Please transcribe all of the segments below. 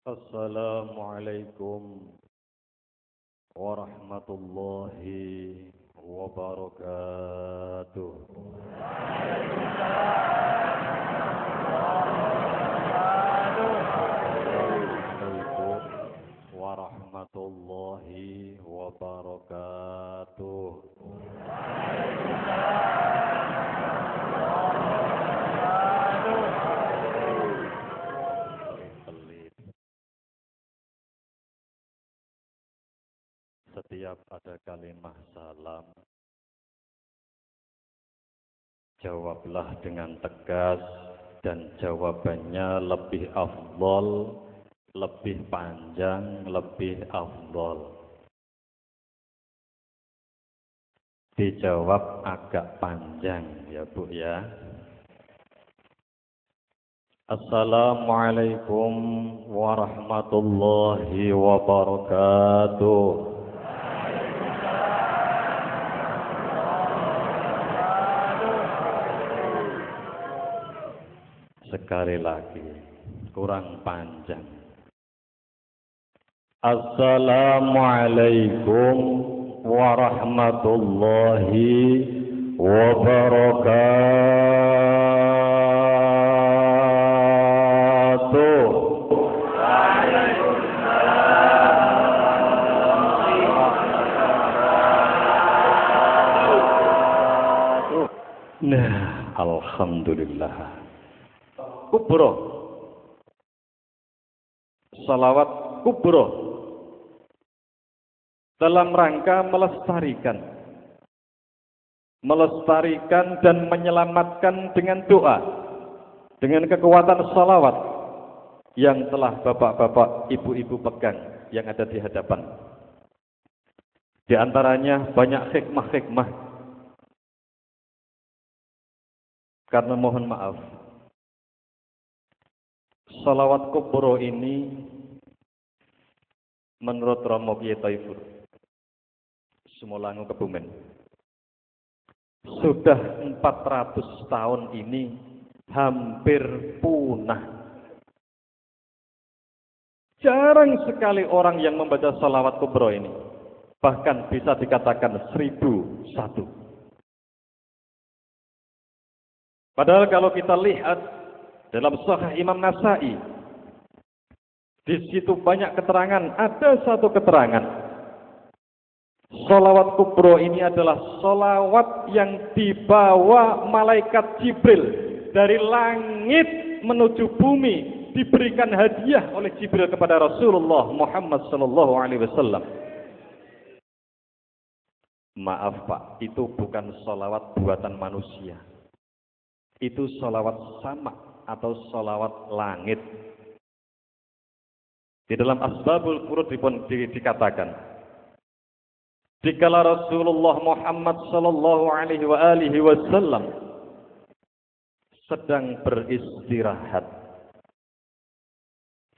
Assalamualaikum warahmatullahi wabarakatuh. Assalamualaikum warahmatullahi wabarakatuh. Setiap ada kalimat salam, jawablah dengan tegas dan jawabannya lebih afdol, lebih panjang, lebih afdol. Dijawab agak panjang ya Bu ya. Assalamualaikum warahmatullahi wabarakatuh. Sekali lagi, kurang panjang. Assalamualaikum warahmatullahi wabarakatuh. Nah, alhamdulillah. Kubro, salawat kubro dalam rangka melestarikan dan menyelamatkan dengan doa, dengan kekuatan salawat yang telah bapak-bapak, ibu-ibu pegang yang ada di hadapan. Di antaranya banyak hikmah-hikmah. Karena mohon maaf, salawat kubro ini menurut Romo Kiai Taifur Sumolango Kebumen sudah 400 tahun ini hampir punah. Jarang sekali orang yang membaca salawat kubro ini, bahkan bisa dikatakan 1001. Padahal kalau kita lihat dalam Sahih Imam Nasai, di situ banyak keterangan. Ada satu keterangan, salawat kubro ini adalah salawat yang dibawa malaikat Jibril dari langit menuju bumi, diberikan hadiah oleh Jibril kepada Rasulullah Muhammad SAW. Maaf Pak, itu bukan salawat buatan manusia. Itu salawat sama atau salawat langit. Di dalam Asbabul Furud dikatakan, dikala Rasulullah Muhammad sallallahu alaihi wasallam sedang beristirahat,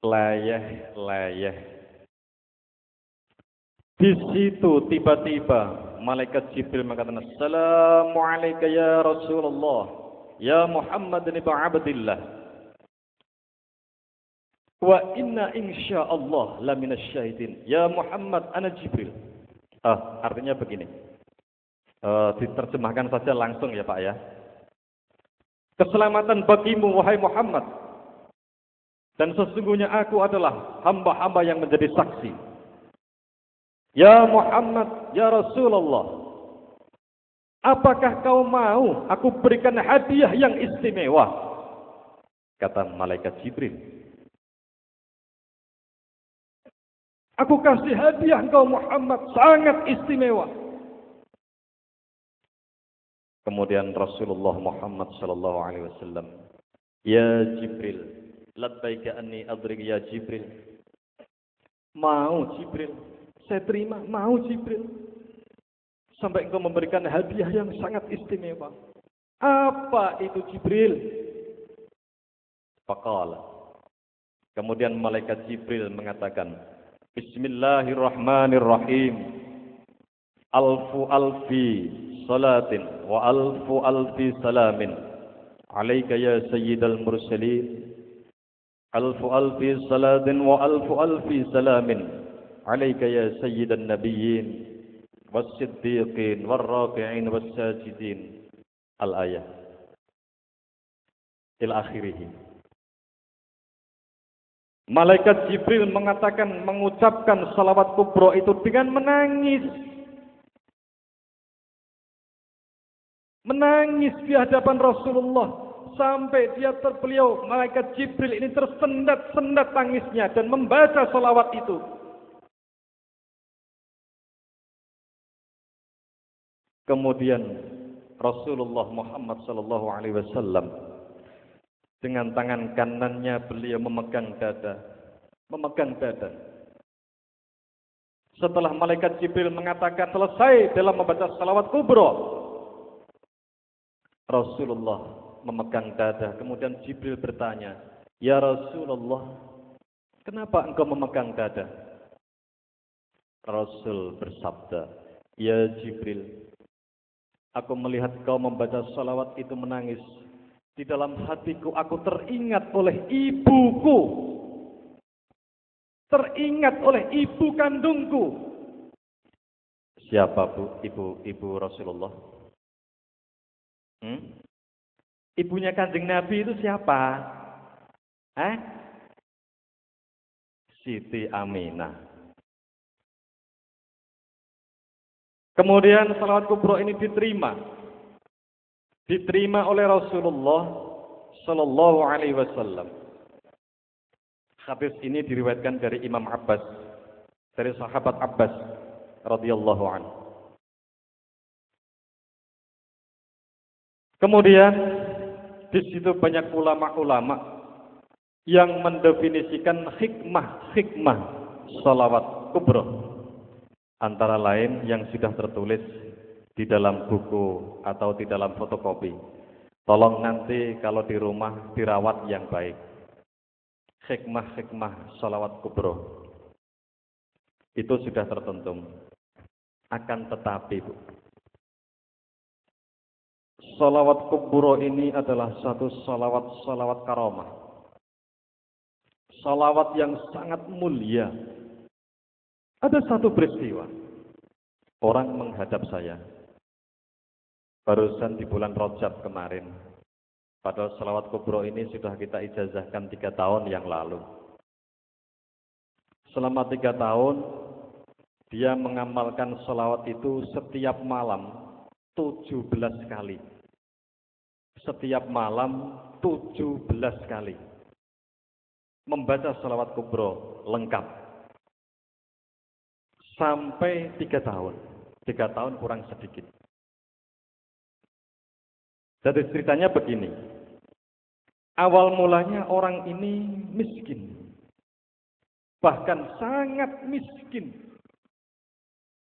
layeh-layeh, di situ tiba-tiba malaikat Jibril mengatakan, Assalamualaikum ya Rasulullah, ya Muhammad ibn Abdillah, wa inna insyaallah la minasyaitin. Ya Muhammad, ana Jibril. Artinya begini. Diterjemahkan saja langsung ya Pak ya. Keselamatan bagimu wahai Muhammad. Dan sesungguhnya aku adalah hamba-hamba yang menjadi saksi. Ya Muhammad, ya Rasulullah, apakah kau mau aku berikan hadiah yang istimewa? Kata malaikat Jibril, aku kasih hadiah engkau Muhammad sangat istimewa. Kemudian Rasulullah Muhammad sallallahu alaihi wasallam, ya Jibril, labbaika anni adrik ya Jibril. Mau Jibril, saya terima, mau Jibril. Sampai engkau memberikan hadiah yang sangat istimewa. Apa itu Jibril? Faqala. Kemudian malaikat Jibril mengatakan, Bismillahirrahmanirrahim. Alfu alfi salatin wa alfu alfi salamin. Alaika ya sayyidal mursalin. Alfu alfi salatin wa alfu alfi salamin alaika ya sayyidan nabiyyin was-siddiqin war-raki'in was-sajidin. Al-ayah ila akhirih. Malaikat Jibril mengucapkan salawat kubro itu dengan menangis. Menangis di hadapan Rasulullah sampai beliau malaikat Jibril ini tersendat-sendat tangisnya dan membaca salawat itu. Kemudian Rasulullah Muhammad sallallahu alaihi wasallam dengan tangan kanannya beliau memegang dada. Setelah malaikat Jibril mengatakan selesai dalam membaca salawat kubro, Rasulullah memegang dada. Kemudian Jibril bertanya, "Ya Rasulullah, kenapa engkau memegang dada?" Rasul bersabda, "Ya Jibril, aku melihat kau membaca salawat itu menangis. Di dalam hatiku aku teringat oleh ibuku. Teringat oleh ibu kandungku." Siapa bu? Ibu Rasulullah? Ibunya Kanjeng Nabi itu siapa? Siti Aminah. Kemudian salawat kubro ini diterima oleh Rasulullah sallallahu alaihi wasallam. Hadis ini diriwayatkan dari Imam Abbas, dari sahabat Abbas radhiyallahu anhu. Kemudian di situ banyak ulama-ulama yang mendefinisikan hikmah salawat kubro. Antara lain yang sudah tertulis di dalam buku atau di dalam fotokopi. Tolong nanti kalau di rumah dirawat yang baik. Hikmah salawat kubro itu sudah tertentu. Akan tetapi Bu, salawat kubro ini adalah satu salawat karamah. Salawat yang sangat mulia. Ada satu peristiwa. Orang menghadap saya. Barusan di bulan Rajab kemarin. Padahal salawat kubro ini sudah kita ijazahkan 3 tahun yang lalu. Selama 3 tahun, dia mengamalkan salawat itu setiap malam 17 kali. Setiap malam 17 kali. Membaca salawat kubro lengkap. Sampai 3 tahun. 3 tahun kurang sedikit. Jadi ceritanya begini. Awal mulanya orang ini miskin. Bahkan sangat miskin.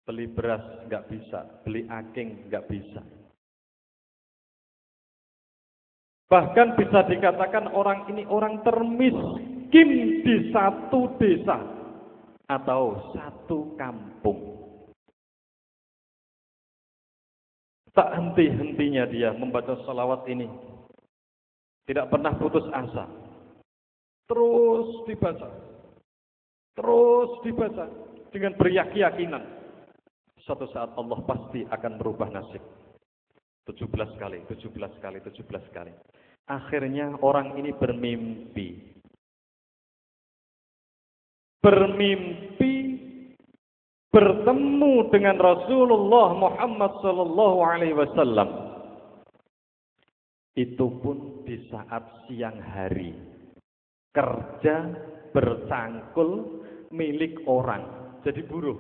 Beli beras nggak bisa, beli aking nggak bisa. Bahkan bisa dikatakan orang ini orang termiskin di satu desa atau satu kampung. Tak henti-hentinya dia membaca salawat ini. Tidak pernah putus asa. Terus dibaca. Dengan berkeyakinan. Suatu saat Allah pasti akan merubah nasib. 17 kali. Akhirnya orang ini bermimpi bertemu dengan Rasulullah Muhammad sallallahu alaihi wasallam. Itu pun di saat siang hari. Kerja bercangkul milik orang. Jadi buruh.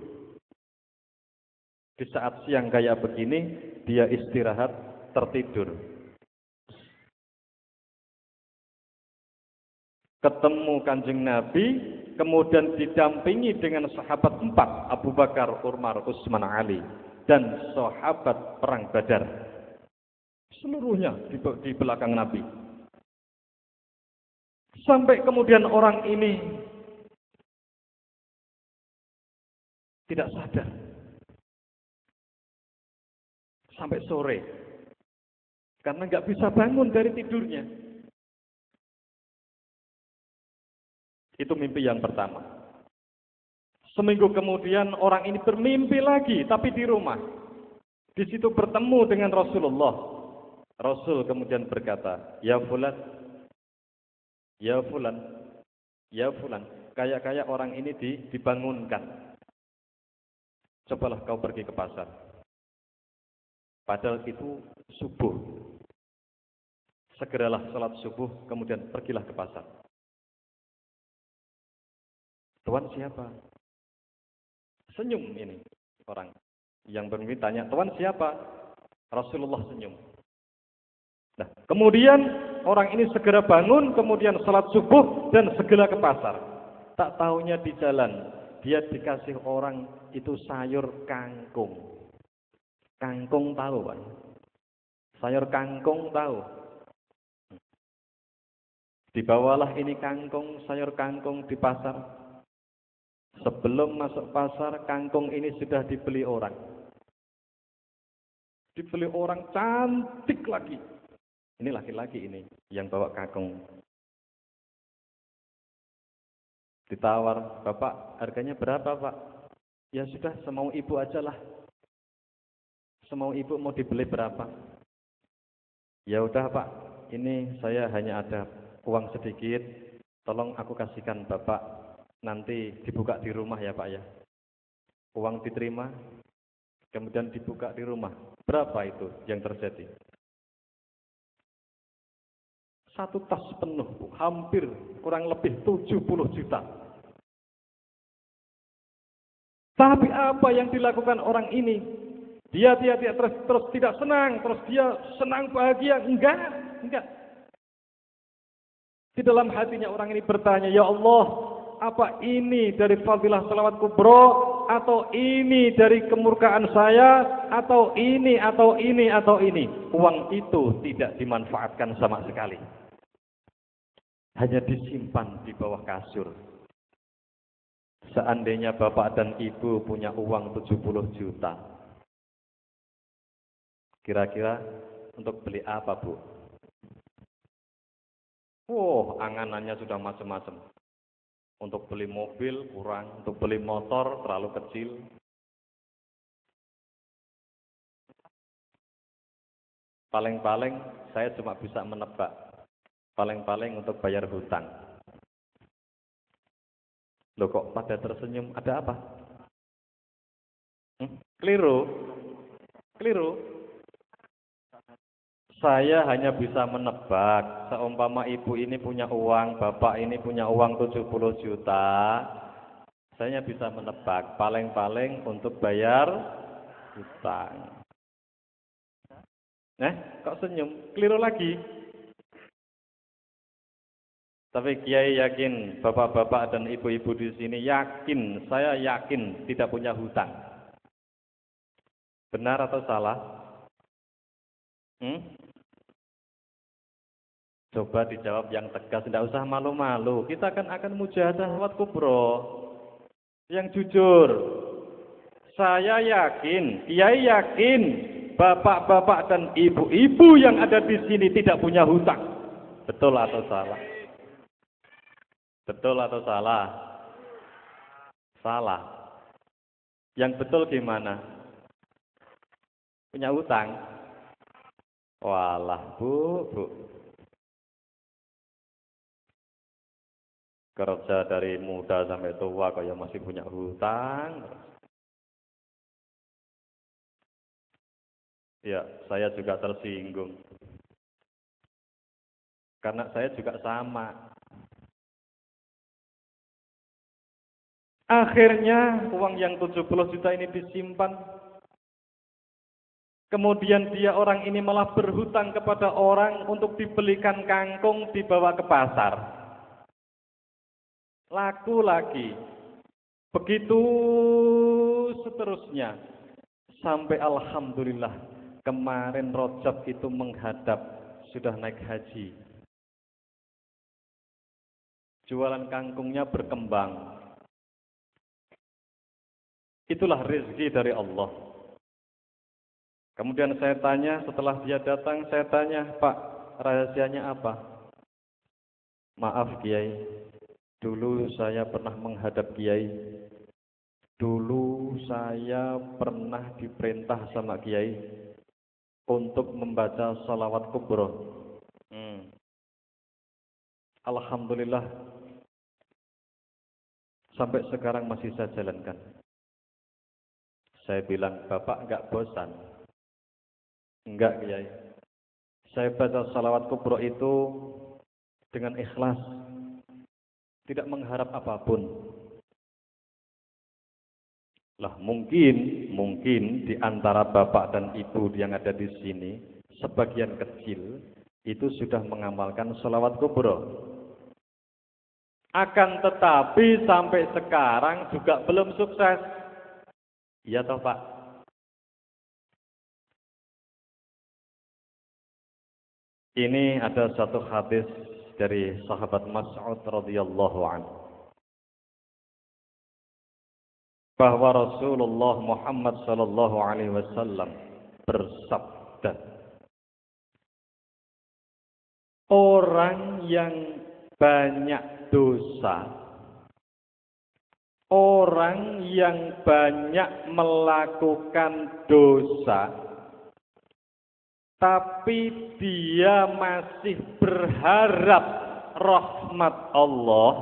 Di saat siang kayak begini, dia istirahat, tertidur. Ketemu Kanjeng Nabi, kemudian didampingi dengan sahabat 4, Abu Bakar, Umar, Utsman, Ali, dan sahabat perang Badar. Seluruhnya di belakang Nabi. Sampai kemudian orang ini tidak sadar. Sampai sore. Karena nggak bisa bangun dari tidurnya. Itu mimpi yang pertama. Seminggu kemudian orang ini bermimpi lagi, tapi di rumah. Di situ bertemu dengan Rasulullah. Rasul kemudian berkata, "Ya fulan, ya fulan, ya fulan." Kayak orang ini dibangunkan. Cobalah kau pergi ke pasar. Padahal itu subuh. Segeralah salat subuh, kemudian pergilah ke pasar. Tuan siapa? Senyum ini orang yang bermimpi tanya, Tuan siapa? Rasulullah senyum. Nah, kemudian orang ini segera bangun, kemudian salat subuh dan segera ke pasar. Tak tahunya di jalan dia dikasih orang itu sayur kangkung. Kangkung tahu, Pak? Sayur kangkung tahu. Dibawalah ini kangkung, sayur kangkung di pasar. Sebelum masuk pasar, kangkung ini sudah dibeli orang. Dibeli orang cantik lagi. Ini laki-laki ini yang bawa kangkung. Ditawar, Bapak harganya berapa Pak? Ya sudah, semau ibu aja lah. Semau ibu mau dibeli berapa? Ya udah Pak, ini saya hanya ada uang sedikit. Tolong aku kasihkan Bapak. Nanti dibuka di rumah ya Pak ya. Uang diterima, kemudian dibuka di rumah. Berapa itu yang terjadi? Satu tas penuh, hampir kurang lebih 70 juta. Tapi apa yang dilakukan orang ini? Dia terus tidak senang, terus dia senang bahagia? Enggak. Di dalam hatinya orang ini bertanya, ya Allah, apa ini dari fadilah salawat kubro, atau ini dari kemurkaan saya, atau ini. Uang itu tidak dimanfaatkan sama sekali. Hanya disimpan di bawah kasur. Seandainya bapak dan ibu punya uang 70 juta. Kira-kira untuk beli apa, Bu? Anganannya sudah macam-macam. Untuk beli mobil kurang, untuk beli motor terlalu kecil. Paling-paling saya cuma bisa menebak. Paling-paling untuk bayar hutang. Loh kok pada tersenyum, ada apa? Keliru. Saya hanya bisa menebak, seumpama ibu ini punya uang, bapak ini punya uang 70 juta, saya bisa menebak, paling-paling untuk bayar hutang. Kok senyum? Keliru lagi. Tapi Kiai yakin, bapak-bapak dan ibu-ibu di sini yakin, saya yakin tidak punya hutang. Benar atau salah? Coba dijawab yang tegas, tidak usah malu-malu. Kita akan mujahadah salawat kubro. Yang jujur. Saya yakin, Kiai yakin, bapak-bapak dan ibu-ibu yang ada di sini tidak punya hutang. Betul atau salah? Betul atau salah? Salah. Yang betul gimana? Punya hutang? Walah, Bu. Kerja dari muda sampai tua kayak masih punya hutang. Ya, saya juga tersinggung. Karena saya juga sama. Akhirnya uang yang 70 juta ini disimpan. Kemudian orang ini malah berhutang kepada orang untuk dibelikan kangkung dibawa ke pasar. Laku lagi. Begitu seterusnya. Sampai alhamdulillah kemarin Rojab itu menghadap sudah naik haji. Jualan kangkungnya berkembang. Itulah rezeki dari Allah. Kemudian saya tanya, setelah dia datang, saya tanya, Pak, rahasianya apa? Maaf Kiai, dulu saya pernah menghadap kiai. Dulu saya pernah diperintah sama kiai untuk membaca salawat kubro. Alhamdulillah, sampai sekarang masih saya jalankan. Saya bilang, Bapak enggak bosan? Enggak, kiai. Saya baca salawat kubro itu dengan ikhlas, tidak mengharap apapun. Lah mungkin di antara bapak dan ibu yang ada di sini, sebagian kecil itu sudah mengamalkan salawat kubro. Akan tetapi sampai sekarang juga belum sukses. Iya toh Pak? Ini ada satu hadis dari sahabat Mas'ud radhiyallahu anhu, bahwa Rasulullah Muhammad sallallahu alaihi wasallam bersabda, orang yang banyak dosa, orang yang banyak melakukan dosa, tapi dia masih berharap rahmat Allah,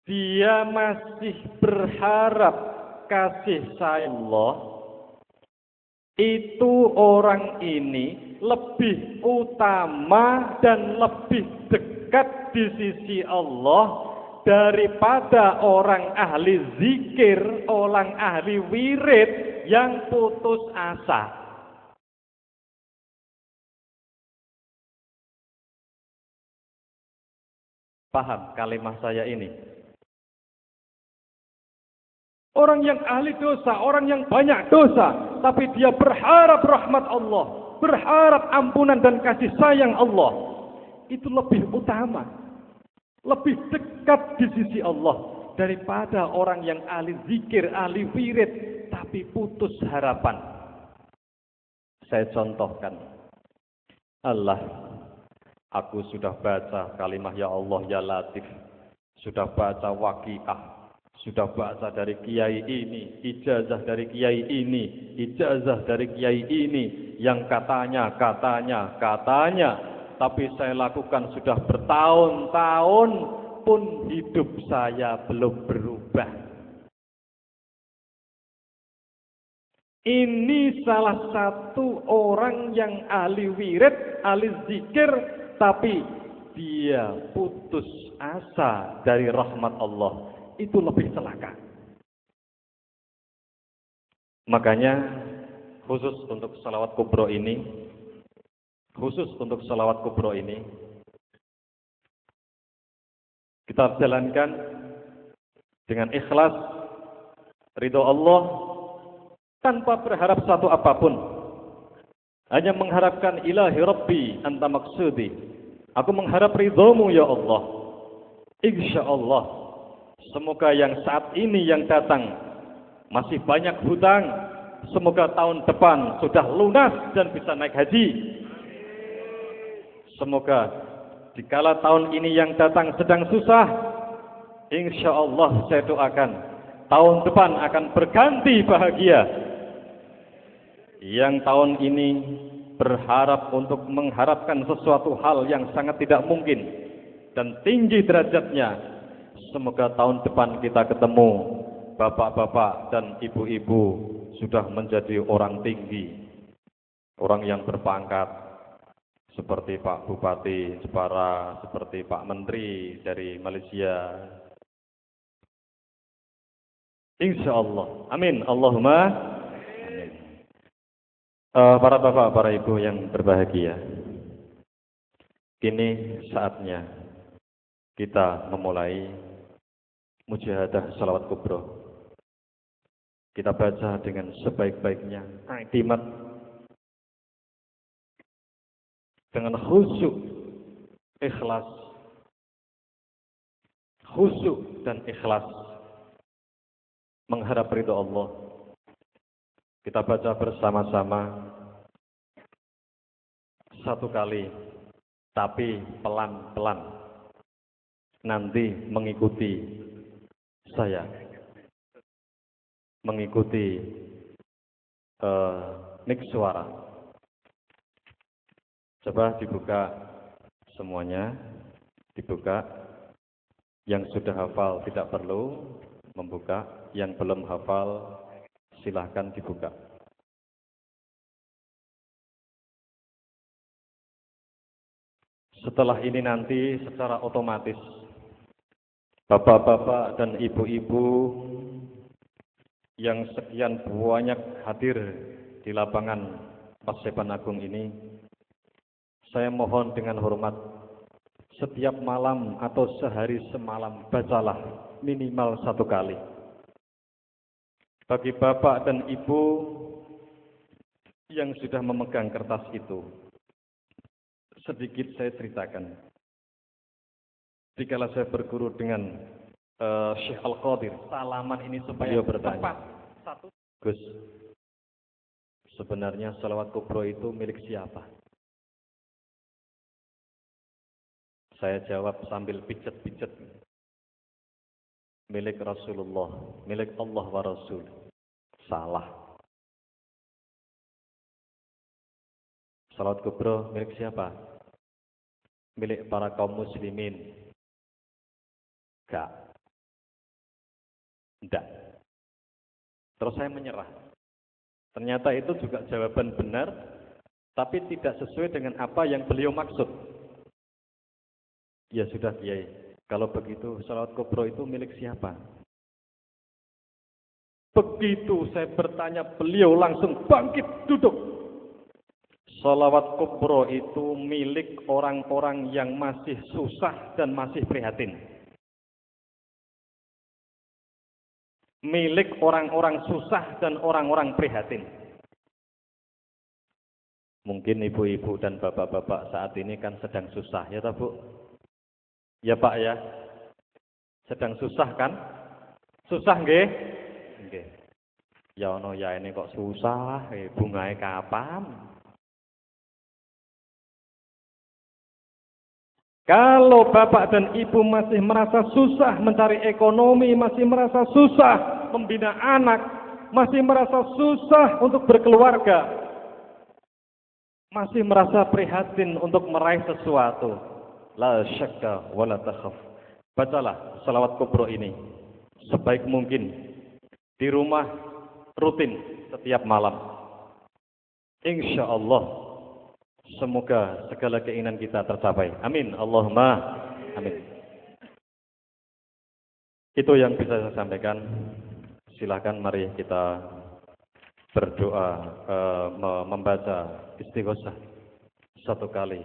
dia masih berharap kasih sayang Allah, itu orang ini lebih utama dan lebih dekat di sisi Allah daripada orang ahli zikir, orang ahli wirid yang putus asa. Paham kalimat saya ini? Orang yang ahli dosa, orang yang banyak dosa, tapi dia berharap rahmat Allah, berharap ampunan dan kasih sayang Allah, itu lebih utama, lebih dekat di sisi Allah daripada orang yang ahli zikir, ahli wirid, tapi putus harapan. Saya contohkan, Allah, aku sudah baca kalimah ya Allah ya Latif, sudah baca waqiah, sudah baca dari kiai ini, ijazah dari kiai ini, ijazah dari kiai ini, yang katanya, tapi saya lakukan sudah bertahun-tahun pun hidup saya belum berubah. Ini salah satu orang yang ahli wirid, ahli zikir, tapi dia putus asa dari rahmat Allah. Itu lebih celaka. Makanya khusus untuk salawat kubro ini, kita jalankan dengan ikhlas, ridho Allah, tanpa berharap satu apapun. Hanya mengharapkan ilahi Rabbi anta maksudi. Aku mengharap ridhomu ya Allah. Insya Allah. Semoga yang saat ini yang datang masih banyak hutang, semoga tahun depan sudah lunas dan bisa naik haji. Semoga dikala tahun ini yang datang sedang susah, insya Allah saya doakan tahun depan akan berganti bahagia. Yang tahun ini berharap untuk mengharapkan sesuatu hal yang sangat tidak mungkin dan tinggi derajatnya, semoga tahun depan kita ketemu bapak-bapak dan ibu-ibu sudah menjadi orang tinggi, orang yang berpangkat, seperti Pak Bupati Jepara, seperti Pak Menteri dari Malaysia. Insya Allah, amin, Allahumma amin. Para bapak, para ibu yang berbahagia, kini saatnya kita memulai mujahadah salawat kubro. Kita baca dengan sebaik-baiknya, iktimat, dengan khusyuk, ikhlas, khusyuk dan ikhlas, mengharap ridho Allah. Kita baca bersama-sama satu kali, tapi pelan-pelan. nanti mengikuti saya, mengikuti mix suara. Coba dibuka semuanya, dibuka. Yang sudah hafal tidak perlu membuka, yang belum hafal silahkan dibuka. Setelah ini nanti secara otomatis bapak-bapak dan ibu-ibu yang sekian banyak hadir di lapangan Paseban Agung ini, saya mohon dengan hormat, setiap malam atau sehari semalam bacalah minimal 1 kali. Bagi bapak dan ibu yang sudah memegang kertas itu, sedikit saya ceritakan. Dikala saya berguru dengan Syekh Al-Qadir, salaman ini supaya tepat. Gus, sebenarnya salawat kubro itu milik siapa? Saya jawab sambil pijet-pijet. Milik Rasulullah, milik Allah wa Rasul. Salah. Salawat kubro milik siapa? Milik para kaum muslimin. Enggak. Terus saya menyerah. Ternyata itu juga jawaban benar, tapi tidak sesuai dengan apa yang beliau maksud. Ya sudah Kiai, kalau begitu salawat kubro itu milik siapa? Begitu saya bertanya, beliau langsung bangkit duduk. Salawat kubro itu milik orang-orang yang masih susah dan masih prihatin. Milik orang-orang susah dan orang-orang prihatin. Mungkin ibu-ibu dan bapak-bapak saat ini kan sedang susah, ya toh Bu? Ya Pak ya, sedang susah kan? Susah nggih? Nggih. Ya ono ya ini kok susah, bungae kapan? Kalau bapak dan ibu masih merasa susah mencari ekonomi, masih merasa susah membina anak, masih merasa susah untuk berkeluarga, masih merasa prihatin untuk meraih sesuatu, la syakka wa la takhaf, bacalah salawat kubro ini sebaik mungkin di rumah rutin setiap malam. Insya Allah semoga segala keinginan kita tercapai. Amin. Allahumma amin. Itu yang bisa saya sampaikan. Silakan mari kita berdoa, membaca istighosah 1 kali.